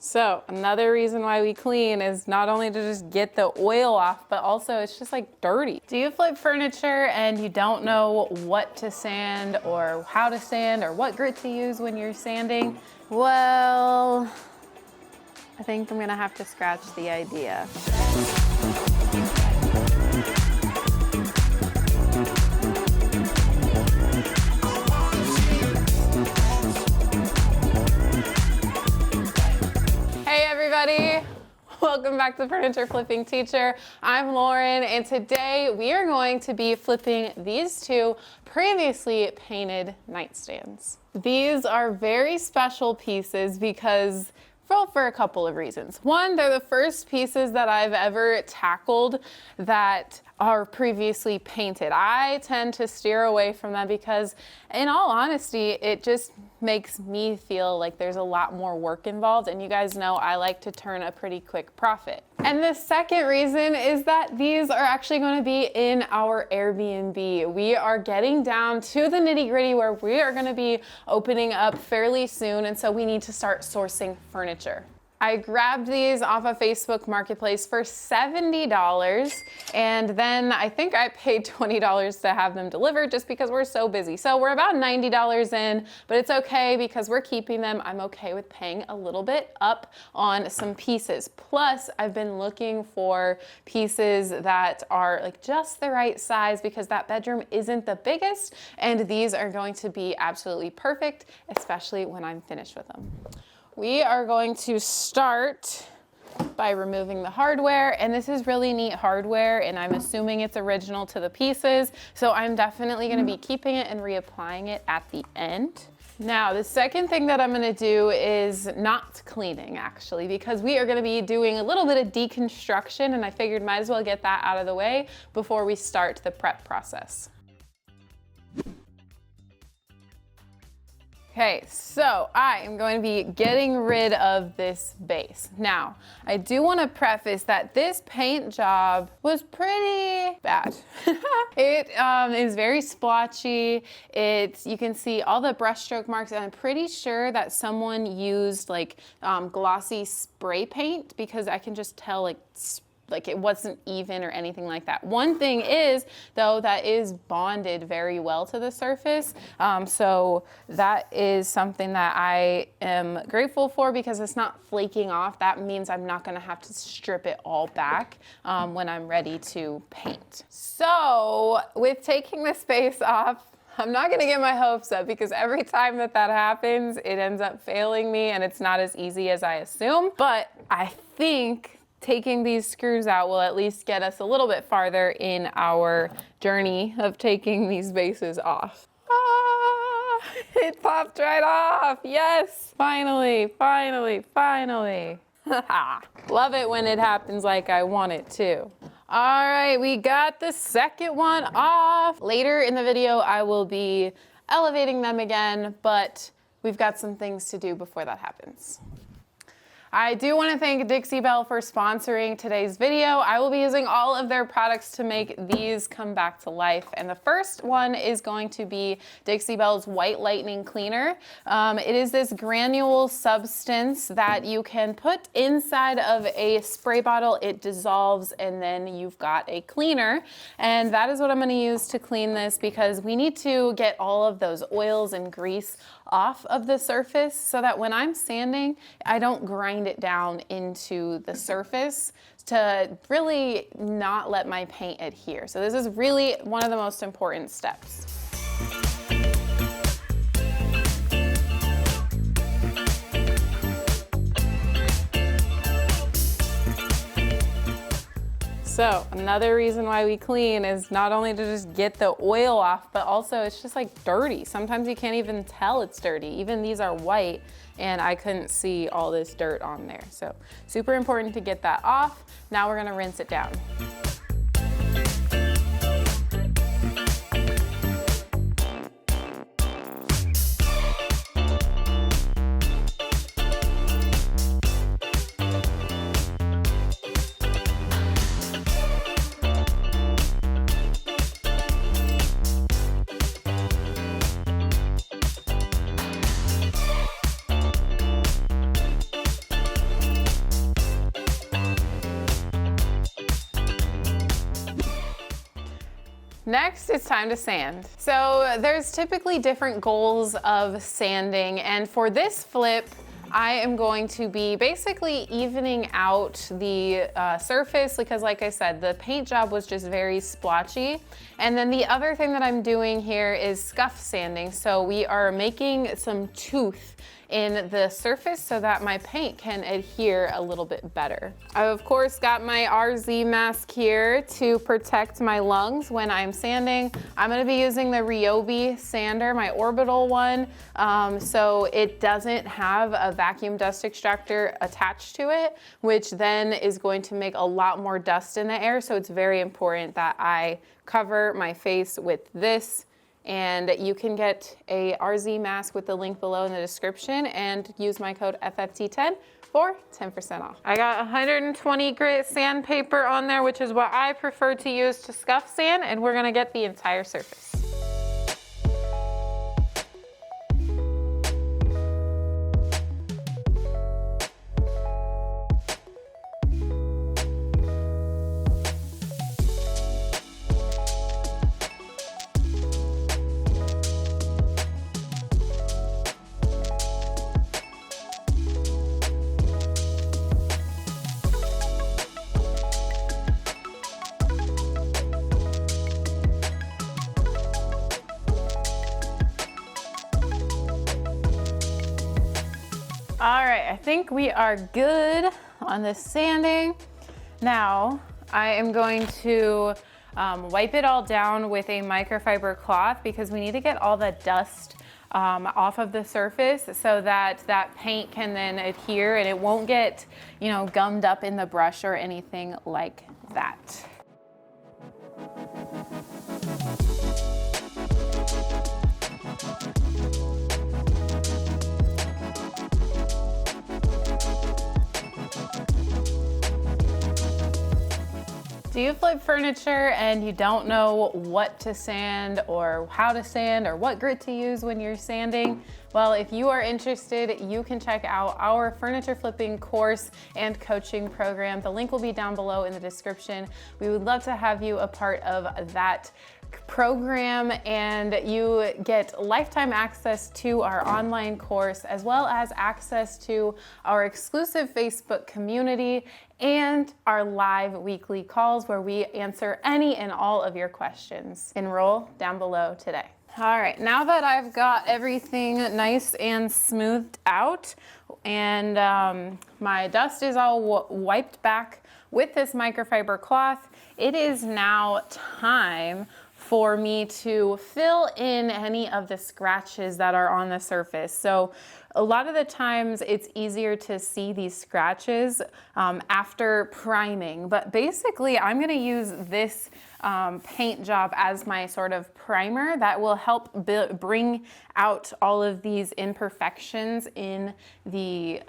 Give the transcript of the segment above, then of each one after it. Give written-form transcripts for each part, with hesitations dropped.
So another reason why we clean is not only to just get the oil off, but also it's just like dirty. Do you flip furniture and you don't know what to sand or how to sand or what grit to use when you're sanding? Well, I think I'm gonna have to scratch the idea. Welcome back to Furniture Flipping Teacher. I'm Lauren, and today we are going to be flipping these two previously painted nightstands. These are very special pieces because for a couple of reasons. One, they're the first pieces that I've ever tackled that are previously painted. I tend to steer away from them because, in all honesty, it just makes me feel like there's a lot more work involved, and you guys know I like to turn a pretty quick profit. And the second reason is that these are actually going to be in our Airbnb. We are getting down to the nitty-gritty where we are going to be opening up fairly soon, and so we need to start sourcing furniture. I grabbed these off of Facebook Marketplace for $70, and then I think I paid $20 to have them delivered just because we're so busy. So we're about $90 in, but it's okay because we're keeping them. I'm okay with paying a little bit up on some pieces. Plus, I've been looking for pieces that are like just the right size because that bedroom isn't the biggest, and these are going to be absolutely perfect, especially when I'm finished with them. We are going to start by removing the hardware, and this is really neat hardware, and I'm assuming it's original to the pieces, so I'm definitely going to be keeping it and reapplying it at the end. Now, the second thing that I'm going to do is not cleaning, actually, because we are going to be doing a little bit of deconstruction, and I figured might as well get that out of the way before we start the prep process. Okay, so I am going to be getting rid of this base. Now, I do want to preface that this paint job was pretty bad. It is very splotchy. You can see all the brushstroke marks, and I'm pretty sure that someone used like glossy spray paint because I can just tell like it wasn't even or anything like that. One thing is, though, that is bonded very well to the surface. So that is something that I am grateful for because it's not flaking off. That means I'm not gonna have to strip it all back when I'm ready to paint. So with taking the space off, I'm not gonna get my hopes up because every time that happens, it ends up failing me and it's not as easy as I assume. But I think taking these screws out will at least get us a little bit farther in our journey of taking these bases off. Ah, it popped right off. Yes, finally, finally, finally. Love it when it happens like I want it to. All right, we got the second one off. Later in the video, I will be elevating them again, but we've got some things to do before that happens. I do want to thank Dixie Belle for sponsoring today's video. I will be using all of their products to make these come back to life. And the first one is going to be Dixie Belle's White Lightning Cleaner. It is this granule substance that you can put inside of a spray bottle. It dissolves and then you've got a cleaner. And that is what I'm going to use to clean this because we need to get all of those oils and grease off of the surface so that when I'm sanding, I don't grind it down into the surface to really not let my paint adhere. So this is really one of the most important steps. So another reason why we clean is not only to just get the oil off, but also it's just like dirty. Sometimes you can't even tell it's dirty. Even these are white and I couldn't see all this dirt on there. So super important to get that off. Now we're gonna rinse it down. Next, it's time to sand. So there's typically different goals of sanding, and for this flip, I am going to be basically evening out the surface because, like I said, the paint job was just very splotchy. And then the other thing that I'm doing here is scuff sanding. So we are making some tooth in the surface so that my paint can adhere a little bit better. I've of course got my RZ mask here to protect my lungs when I'm sanding. I'm gonna be using the Ryobi sander, my orbital one, so it doesn't have a vacuum dust extractor attached to it, which then is going to make a lot more dust in the air. So it's very important that I cover my face with this. And you can get a RZ mask with the link below in the description and use my code FFT10 for 10% off. I got 120 grit sandpaper on there, which is what I prefer to use to scuff sand, and we're gonna get the entire surface. All right, I think we are good on this sanding. Now, I am going to wipe it all down with a microfiber cloth because we need to get all the dust off of the surface so that that paint can then adhere and it won't get, you know, gummed up in the brush or anything like that. Do you flip furniture and you don't know what to sand or how to sand or what grit to use when you're sanding? Well, if you are interested, you can check out our furniture flipping course and coaching program. The link will be down below in the description. We would love to have you a part of that program, and you get lifetime access to our online course as well as access to our exclusive Facebook community and our live weekly calls where we answer any and all of your questions. Enroll down below today. All right, now that I've got everything nice and smoothed out and my dust is all wiped back with this microfiber cloth, it is now time for me to fill in any of the scratches that are on the surface. So a lot of the times it's easier to see these scratches after priming, but basically I'm gonna use this paint job as my sort of primer that will help bring out all of these imperfections in the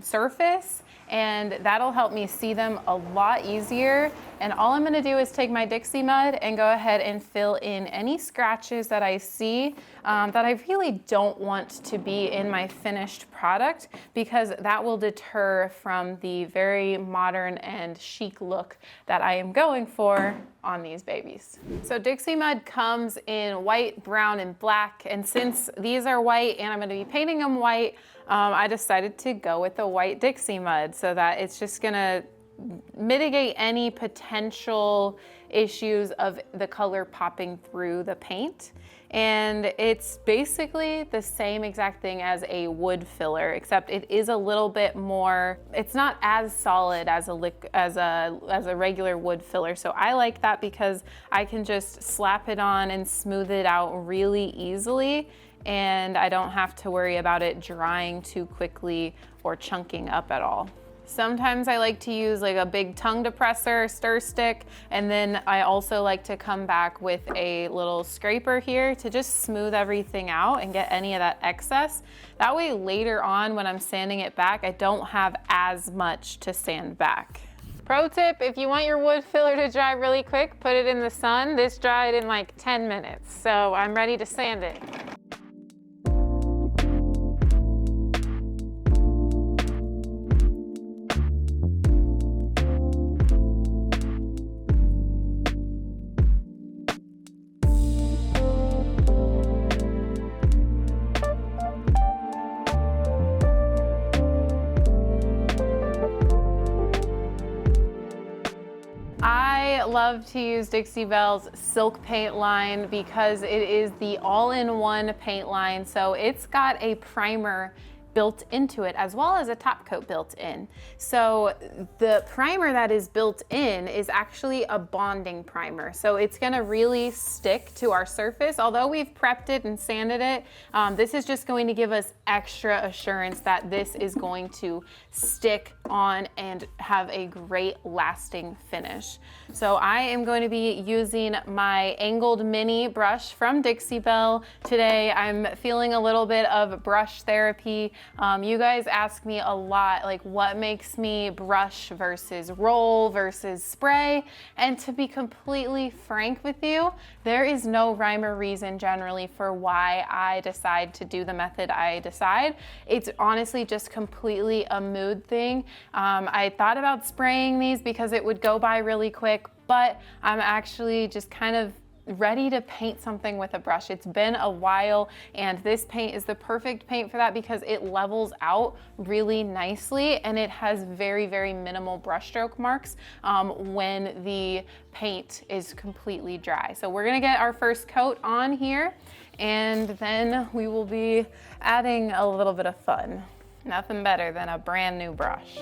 surface, and that'll help me see them a lot easier. And all I'm gonna do is take my Dixie mud and go ahead and fill in any scratches that I see that I really don't want to be in my finished product, because that will deter from the very modern and chic look that I am going for on these babies. So Dixie mud comes in white, brown, and black, and since these are white and I'm going to be painting them white, I decided to go with the white Dixie mud so that it's just going to mitigate any potential issues of the color popping through the paint. And it's basically the same exact thing as a wood filler, except it is a little bit more, it's not as solid as a regular wood filler. So I like that because I can just slap it on and smooth it out really easily, and I don't have to worry about it drying too quickly or chunking up at all. Sometimes I like to use like a big tongue depressor, stir stick, and then I also like to come back with a little scraper here to just smooth everything out and get any of that excess. That way later on when I'm sanding it back, I don't have as much to sand back. Pro tip, if you want your wood filler to dry really quick, put it in the sun. This dried in like 10 minutes, so I'm ready to sand it. love to use Dixie Belle's Silk Paint line because it is the all-in-one paint line. So it's got a primer built into it as well as a top coat built in. So the primer that is built in is actually a bonding primer. So it's gonna really stick to our surface. Although we've prepped it and sanded it, this is just going to give us extra assurance that this is going to stick on and have a great lasting finish. So I am going to be using my angled mini brush from Dixie Belle today. I'm feeling a little bit of brush therapy. You guys ask me a lot, like what makes me brush versus roll versus spray. And to be completely frank with you, there is no rhyme or reason generally for why I decide to do the method I decide. It's honestly just completely a mood thing. I thought about spraying these because it would go by really quick, but I'm actually just kind of ready to paint something with a brush. It's been a while, and this paint is the perfect paint for that because it levels out really nicely and it has very, very minimal brushstroke marks when the paint is completely dry. So we're gonna get our first coat on here, and then we will be adding a little bit of fun. Nothing better than a brand new brush.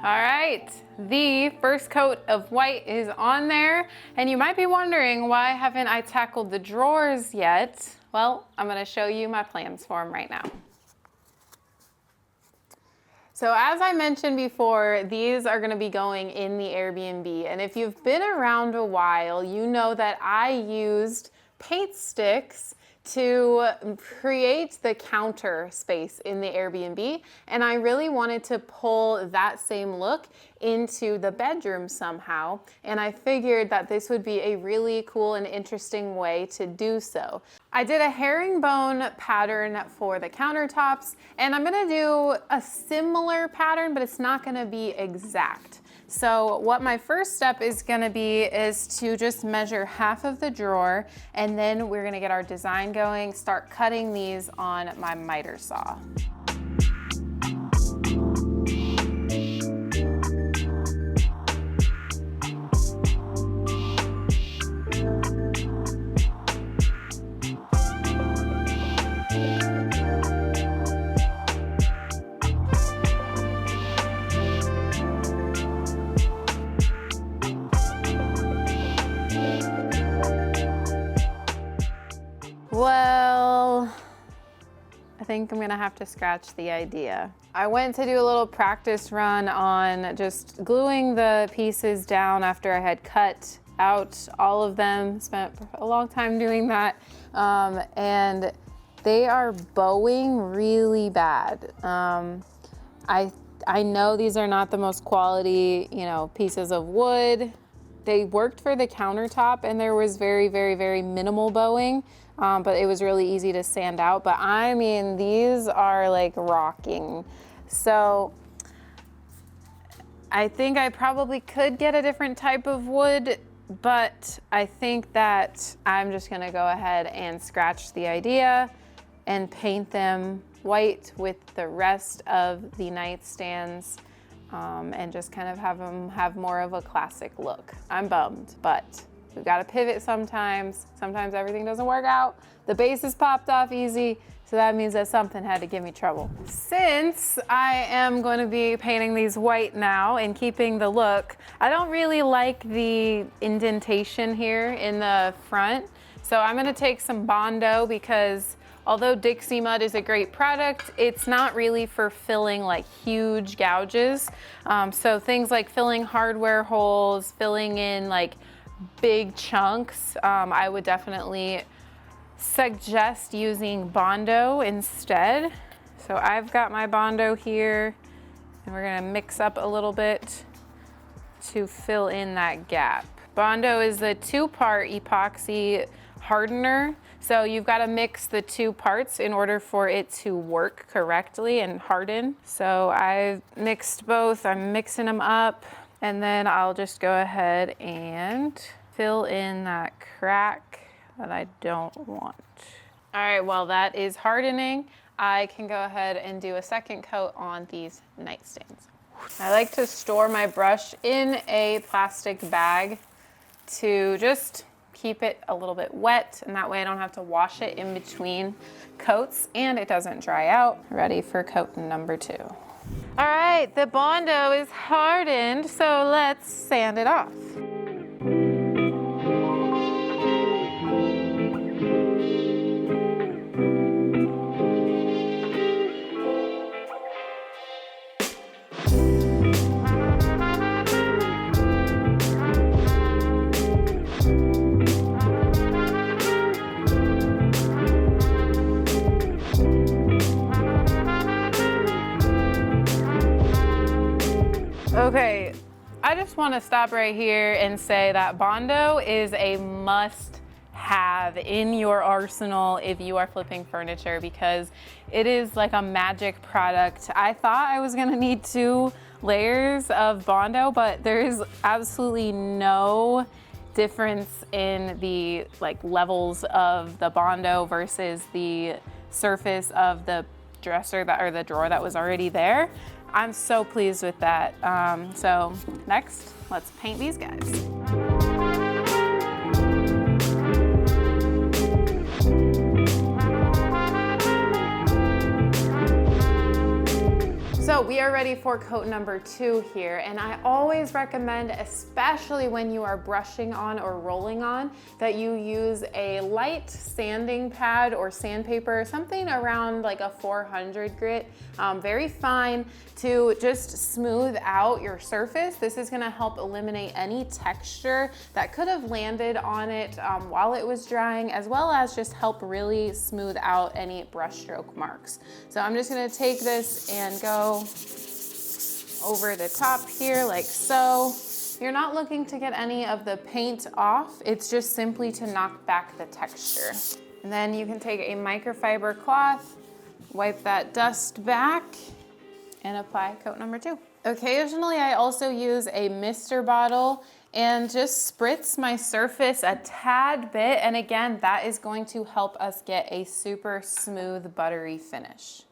All right, the first coat of white is on there, and you might be wondering, why haven't I tackled the drawers yet? Well, I'm gonna show you my plans for them right now. So as I mentioned before, these are gonna be going in the Airbnb, and if you've been around a while, you know that I used paint sticks to create the counter space in the Airbnb, and I really wanted to pull that same look into the bedroom somehow, and I figured that this would be a really cool and interesting way to do so. I did a herringbone pattern for the countertops, and I'm gonna do a similar pattern, but it's not gonna be exact. So what my first step is gonna be is to just measure half of the drawer, and then we're gonna get our design going, start cutting these on my miter saw. Well, I think I'm gonna have to scratch the idea. I went to do a little practice run on just gluing the pieces down after I had cut out all of them. Spent a long time doing that. And they are bowing really bad. I know these are not the most quality, pieces of wood. They worked for the countertop and there was very, very, very minimal bowing. But it was really easy to sand out. But I mean, these are like rocking. So I think I probably could get a different type of wood, but I think that I'm just gonna go ahead and scratch the idea and paint them white with the rest of the nightstands, and just kind of have them have more of a classic look. I'm bummed, but We've got to pivot sometimes. Sometimes everything doesn't work out. The base is popped off easy, so that means that something had to give me trouble. Since I am going to be painting these white now and keeping the look, I don't really like the indentation here in the front. So I'm going to take some Bondo because although Dixie Mud is a great product, it's not really for filling like huge gouges. So things like filling hardware holes, filling in like big chunks, I would definitely suggest using Bondo instead. So I've got my Bondo here and we're gonna mix up a little bit to fill in that gap. Bondo is a 2-part epoxy hardener. So you've got to mix the 2 parts in order for it to work correctly and harden. So I've mixed both, I'm mixing them up, and then I'll just go ahead and fill in that crack that I don't want. All right, while that is hardening, I can go ahead and do a second coat on these nightstands. I like to store my brush in a plastic bag to just keep it a little bit wet, and that way I don't have to wash it in between coats and it doesn't dry out. Ready for coat number 2. All right, the Bondo is hardened, so let's sand it off. Okay, I just want to stop right here and say that Bondo is a must-have in your arsenal if you are flipping furniture because it is like a magic product. I thought I was going to need 2 layers of Bondo, but there is absolutely no difference in the like levels of the Bondo versus the surface of the dresser or the drawer that was already there. I'm so pleased with that. So next, let's paint these guys. So we are ready for coat number 2 here, and I always recommend, especially when you are brushing on or rolling on, that you use a light sanding pad or sandpaper, something around like a 400 grit, very fine, to just smooth out your surface. This is gonna help eliminate any texture that could have landed on it while it was drying, as well as just help really smooth out any brush stroke marks. So I'm just gonna take this and go over the top here like so. You're not looking to get any of the paint off. It's just simply to knock back the texture. And then you can take a microfiber cloth, wipe that dust back, and apply coat number 2. Occasionally, I also use a mister bottle and just spritz my surface a tad bit. And again, that is going to help us get a super smooth, buttery finish.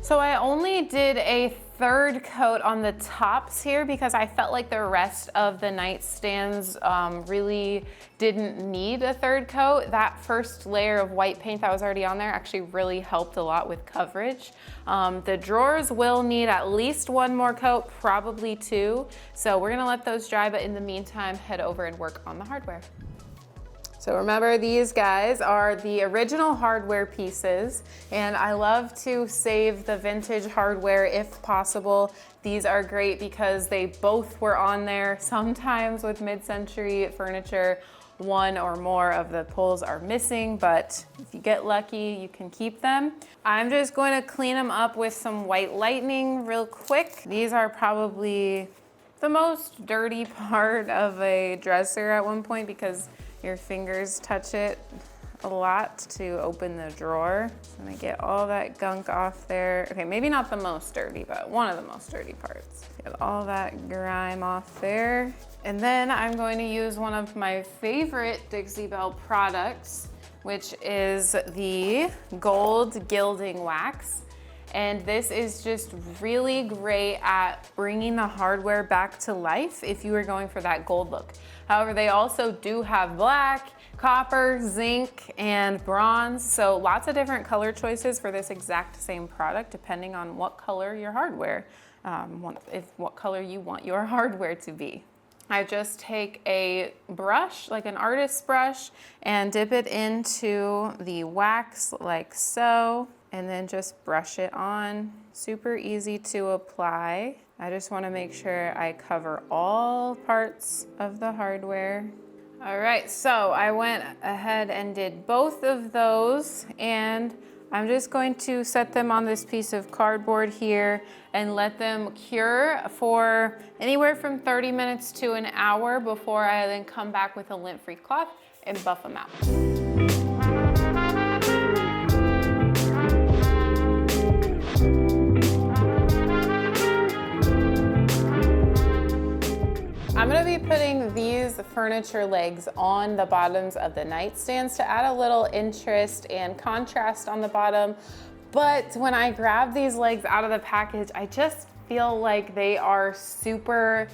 So I only did a 3rd coat on the tops here because I felt like the rest of the nightstands really didn't need a 3rd coat. That first layer of white paint that was already on there actually really helped a lot with coverage. The drawers will need at least 1 more coat, probably 2. So we're gonna let those dry, but in the meantime, head over and work on the hardware. So remember, these guys are the original hardware pieces, and I love to save the vintage hardware if possible. These are great because they both were on there. Sometimes with mid-century furniture, 1 or more of the poles are missing, but if you get lucky, you can keep them. I'm just going to clean them up with some white lightning real quick. These are probably the most dirty part of a dresser at one point because your fingers touch it a lot to open the drawer. So I'm gonna get all that gunk off there. Okay, maybe not the most dirty, but one of the most dirty parts. Get all that grime off there. And then I'm going to use one of my favorite Dixie Belle products, which is the gold gilding wax. And this is just really great at bringing the hardware back to life if you are going for that gold look. However, they also do have black, copper, zinc, and bronze. So lots of different color choices for this exact same product, depending on what color your hardware, what color you want your hardware to be. I just take a brush, like an artist's brush, and dip it into the wax like so, and then just brush it on. Super easy to apply. I just want to make sure I cover all parts of the hardware. All right, so I went ahead and did both of those, and I'm just going to set them on this piece of cardboard here and let them cure for anywhere from 30 minutes to an hour before I then come back with a lint-free cloth and buff them out. I'm gonna be putting these furniture legs on the bottoms of the nightstands to add a little interest and contrast on the bottom. But when I grab these legs out of the package, I just feel like they are super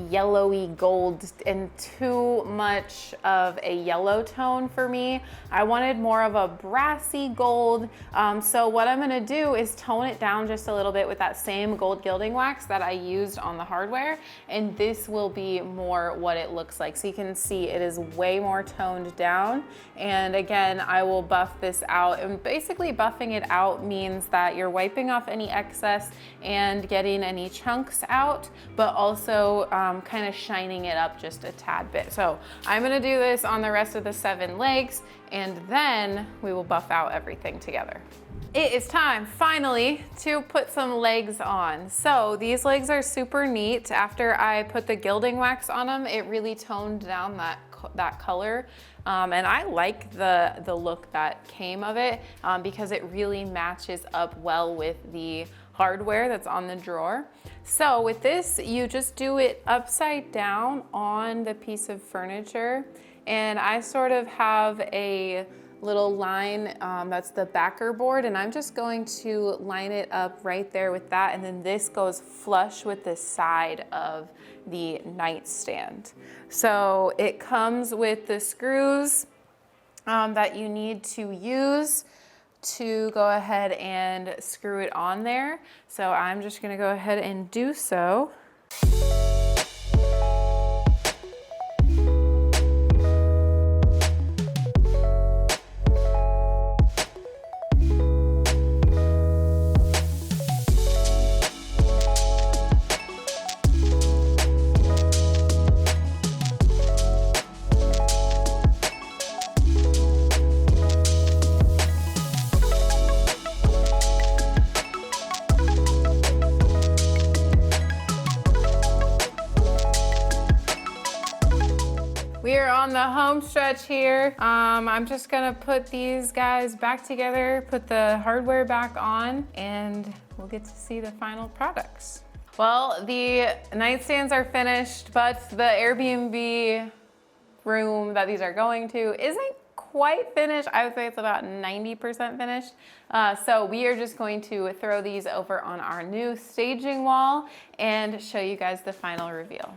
yellowy gold and too much of a yellow tone for me. I wanted more of a brassy gold. So what I'm gonna do is tone it down just a little bit with that same gold gilding wax that I used on the hardware. And this will be more what it looks like. So you can see it is way more toned down. And again, I will buff this out. And basically buffing it out means that you're wiping off any excess and getting any chunks out, but also kind of shining it up just a tad bit. So I'm gonna do this on the rest of the 7 legs, and then we will buff out everything together. It is time, finally, to put some legs on. So these legs are super neat. After I put the gilding wax on them, it really toned down that color. And I like the look that came of it because it really matches up well with the hardware that's on the drawer. So with this, you just do it upside down on the piece of furniture. And I sort of have a little line that's the backer board, and I'm just going to line it up right there with that. And then this goes flush with the side of the nightstand. So it comes with the screws that you need to use to go ahead and screw it on there. So I'm just gonna go ahead and do so. We are on the home stretch here. I'm just gonna put these guys back together, put the hardware back on, and we'll get to see the final products. Well, the nightstands are finished, but the Airbnb room that these are going to isn't quite finished. I would say it's about 90% finished. So we are just going to throw these over on our new staging wall and show you guys the final reveal.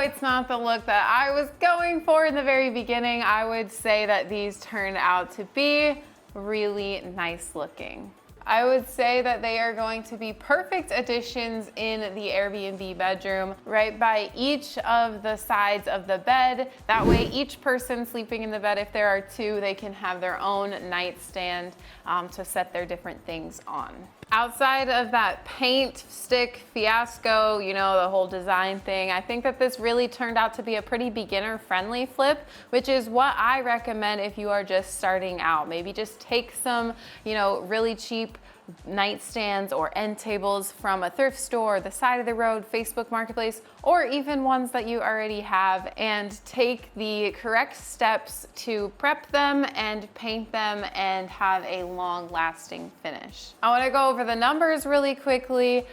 It's not the look that I was going for in the very beginning. I would say that these turned out to be really nice looking. I would say that they are going to be perfect additions in the Airbnb bedroom, right by each of the sides of the bed. That way each person sleeping in the bed, if there are 2, they can have their own nightstand to set their different things on. Outside of that paint stick fiasco, you know, the whole design thing, I think that this really turned out to be a pretty beginner-friendly flip, which is what I recommend if you are just starting out. Maybe just take some, you know, really cheap nightstands or end tables from a thrift store, the side of the road, Facebook Marketplace, or even ones that you already have, and take the correct steps to prep them and paint them and have a long-lasting finish. I want to go over the numbers really quickly.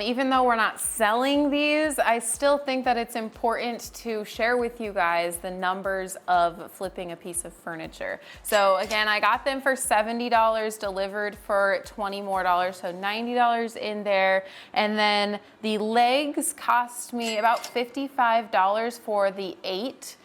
Even though we're not selling these, I still think that it's important to share with you guys the numbers of flipping a piece of furniture. So again, I got them for $70, delivered for $20 more, so $90 in there. And then the legs cost me about $55 for the eight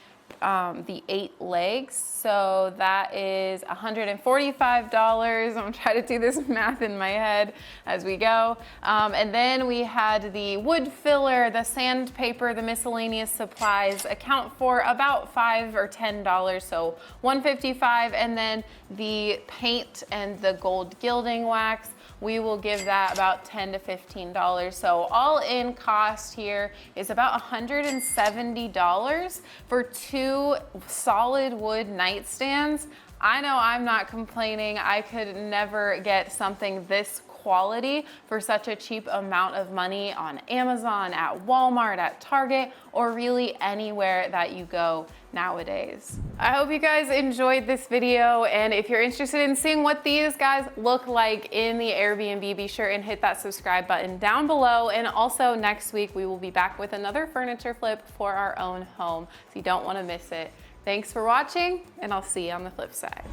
legs. So that is $145. I'm gonna try to do this math in my head as we go. And then we had the wood filler, the sandpaper, the miscellaneous supplies account for about $5 or $10. So $155. And then the paint and the gold gilding wax, we will give that about $10 to $15. So all in cost here is about $170 for 2 solid wood nightstands. I know I'm not complaining. I could never get something this quality for such a cheap amount of money on Amazon, at Walmart, at Target, or really anywhere that you go nowadays. I hope you guys enjoyed this video, and if you're interested in seeing what these guys look like in the Airbnb, be sure and hit that subscribe button down below. And also next week we will be back with another furniture flip for our own home, so you don't want to miss it. Thanks for watching, and I'll see you on the flip side.